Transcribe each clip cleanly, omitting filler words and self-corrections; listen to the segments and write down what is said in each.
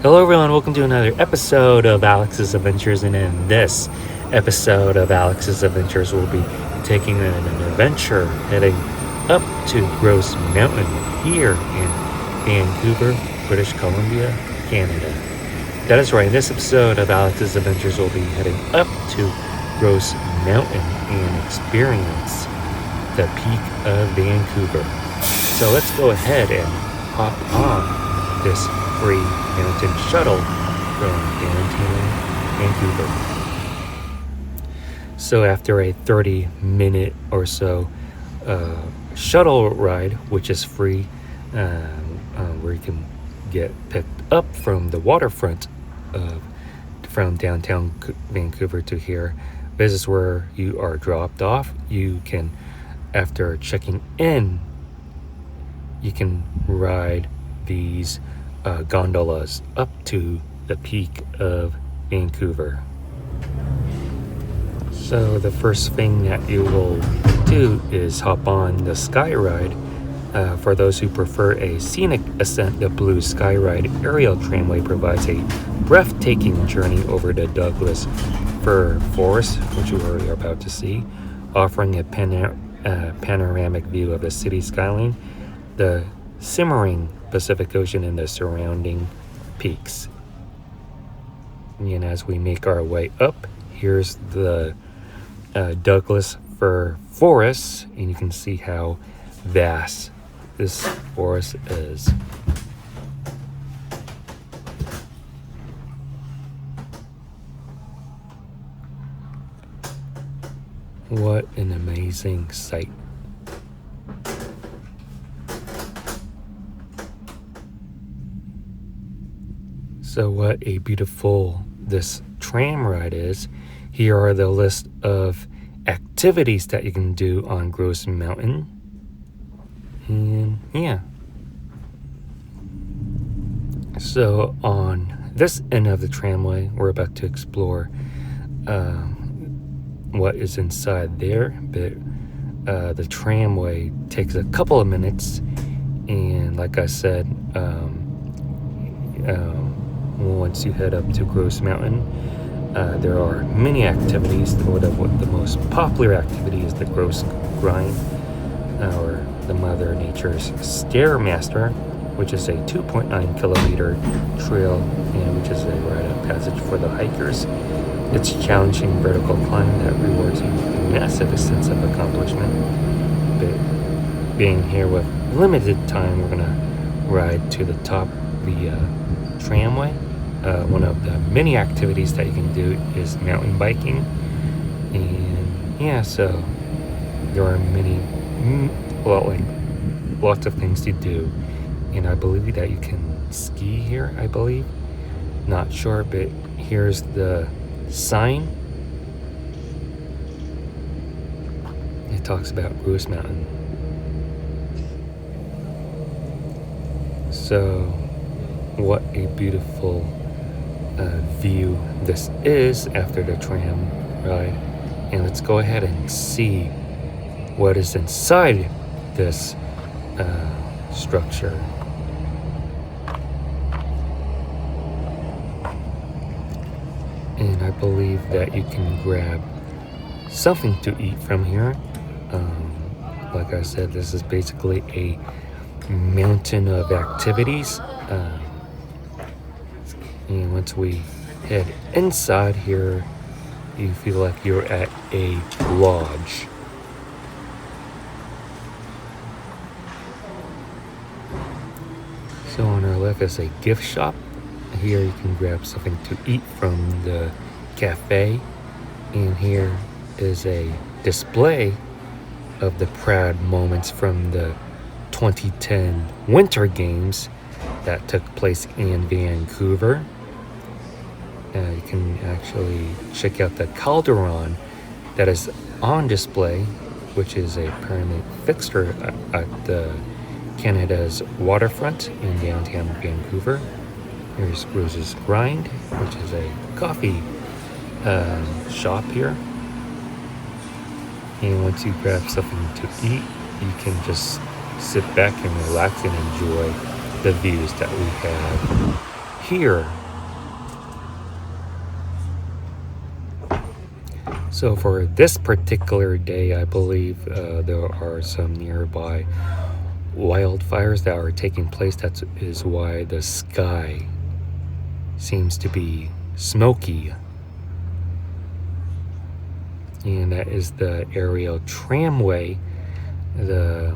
Hello everyone, welcome to another episode of Alex's Adventures, and in this episode of Alex's Adventures we'll be taking an adventure heading up to Grouse Mountain here in Vancouver, British Columbia, Canada. That is right, in this episode of Alex's Adventures we'll be heading up to Grouse Mountain and experience the Peak of Vancouver. So let's go ahead and hop on this free mountain shuttle from downtown Vancouver. So after a 30-minute or so shuttle ride, which is free, where you can get picked up from the waterfront from downtown Vancouver to here, this is where you are dropped off. You can, after checking in, you can ride these gondolas up to the Peak of Vancouver. So the first thing that you will do is hop on the Skyride. For those who prefer a scenic ascent, the blue Skyride aerial tramway provides a breathtaking journey over the Douglas fir forest, which we are about to see, offering a panoramic view of the city skyline, the simmering Pacific Ocean, and the surrounding peaks. And as we make our way up, here's the Douglas fir forest, and you can see how vast this forest is. What an amazing sight. So what a beautiful this tram ride is. Here are the list of activities that you can do on Grouse Mountain. And yeah. So on this end of the tramway, we're about to explore what is inside there. But the tramway takes a couple of minutes. And like I said, once you head up to Grouse Mountain, there are many activities. What the most popular activity is the Grouse Grind, or the Mother Nature's Stairmaster, which is a 2.9 kilometer trail, and which is a rite of passage for the hikers. It's a challenging vertical climb that rewards you a massive sense of accomplishment. But being here with limited time, we're gonna ride to the top of the tramway. One of the many activities that you can do is mountain biking, and yeah, so there are lots of things to do, and I believe that you can ski here. I believe, not sure, but here's the sign. It talks about Grouse Mountain. So what a beautiful view this is after the tram ride, and let's go ahead and see what is inside this structure. And I believe that you can grab something to eat from here. Like I said, this is basically a mountain of activities. And once we head inside here, you feel like you're at a lodge. So on our left is a gift shop. Here you can grab something to eat from the cafe. And here is a display of the proud moments from the 2010 Winter Games that took place in Vancouver. You can actually check out the cauldron that is on display, which is a permanent fixture at the Canada's waterfront in downtown Vancouver. Here's Rose's Grind, which is a coffee shop here. And once you grab something to eat, you can just sit back and relax and enjoy the views that we have here. So for this particular day, I believe there are some nearby wildfires that are taking place. That is why the sky seems to be smoky. And that is the aerial tramway, the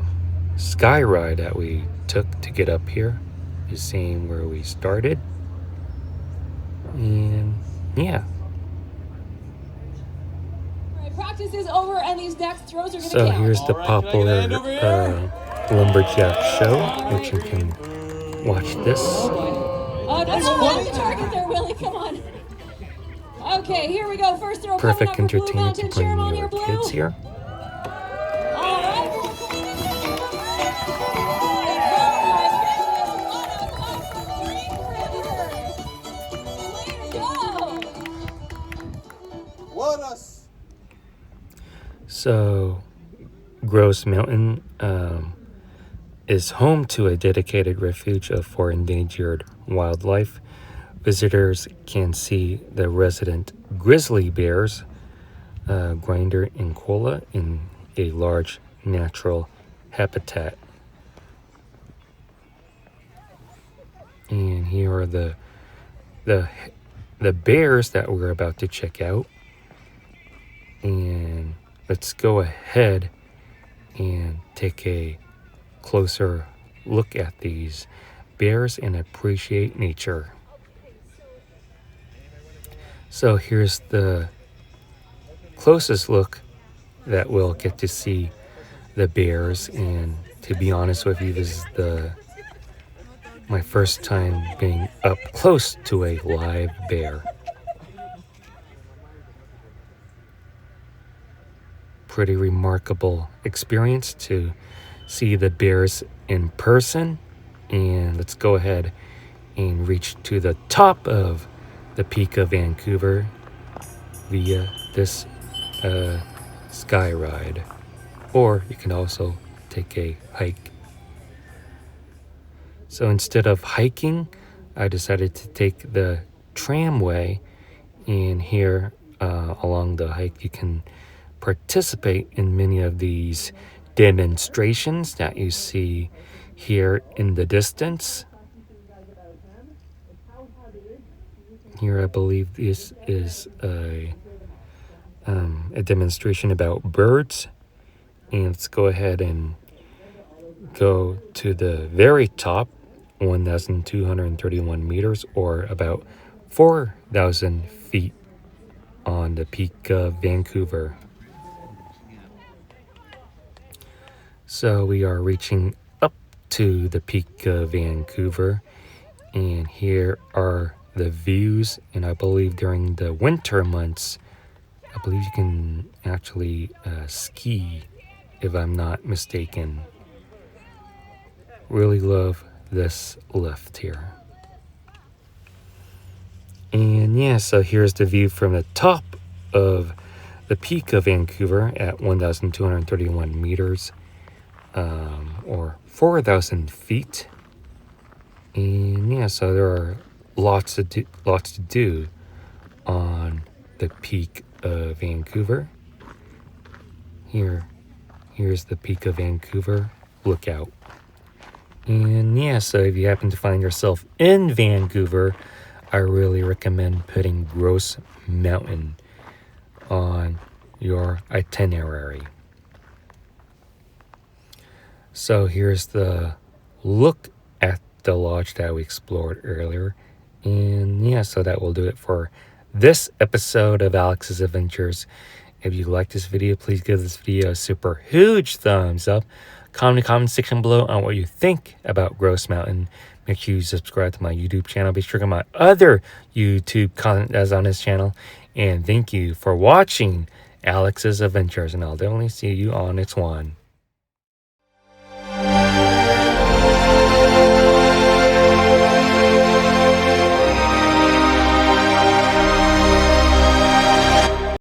Skyride that we took to get up here, the same where we started. And yeah. Practice is over and these next throws are going to So count. here's the popular lumberjack show, which you can watch this. Oh, don't let the target there, Willie. Come on. Okay, here we go. First throw. Perfect coming up for Blue entertainment to Mountain. bring Cheer 'em on your here, Blue. kids here. All right. So, Grouse Mountain is home to a dedicated refuge for endangered wildlife. Visitors can see the resident grizzly bears, Grinder and Koala, in a large natural habitat. And here are the bears that we're about to check out. And let's go ahead and take a closer look at these bears and appreciate nature. So here's the closest look that we'll get to see the bears, and to be honest with you, this is my first time being up close to a live bear. Pretty remarkable experience to see the bears in person. And let's go ahead and reach to the top of the Peak of Vancouver via this Skyride, or you can also take a hike. So instead of hiking, I decided to take the tramway, and here along the hike you can participate in many of these demonstrations that you see here in the distance. Here I believe this is a demonstration about birds. And let's go ahead and go to the very top, 1,231 meters, or about 4,000 feet on the Peak of Vancouver. So we are reaching up to the Peak of Vancouver, and here are the views. And I believe during the winter months, I believe you can actually ski, if I'm not mistaken. Really love this lift here. And yeah, so here's the view from the top of the Peak of Vancouver at 1,231 meters. Or 4,000 feet. And yeah, so there are lots to do on the Peak of Vancouver. Here's the Peak of Vancouver lookout. And yeah, so if you happen to find yourself in Vancouver, I really recommend putting Grouse Mountain on your itinerary. So here's the look at the lodge that we explored earlier. And yeah, so that will do it for this episode of Alex's Adventures. If you like this video, please give this video a super huge thumbs up. Comment in the comment section below on what you think about Grouse Mountain. Make sure you subscribe to my YouTube channel. Be sure to check out my other YouTube content that's on this channel. And thank you for watching Alex's Adventures. And I'll definitely see you on next one.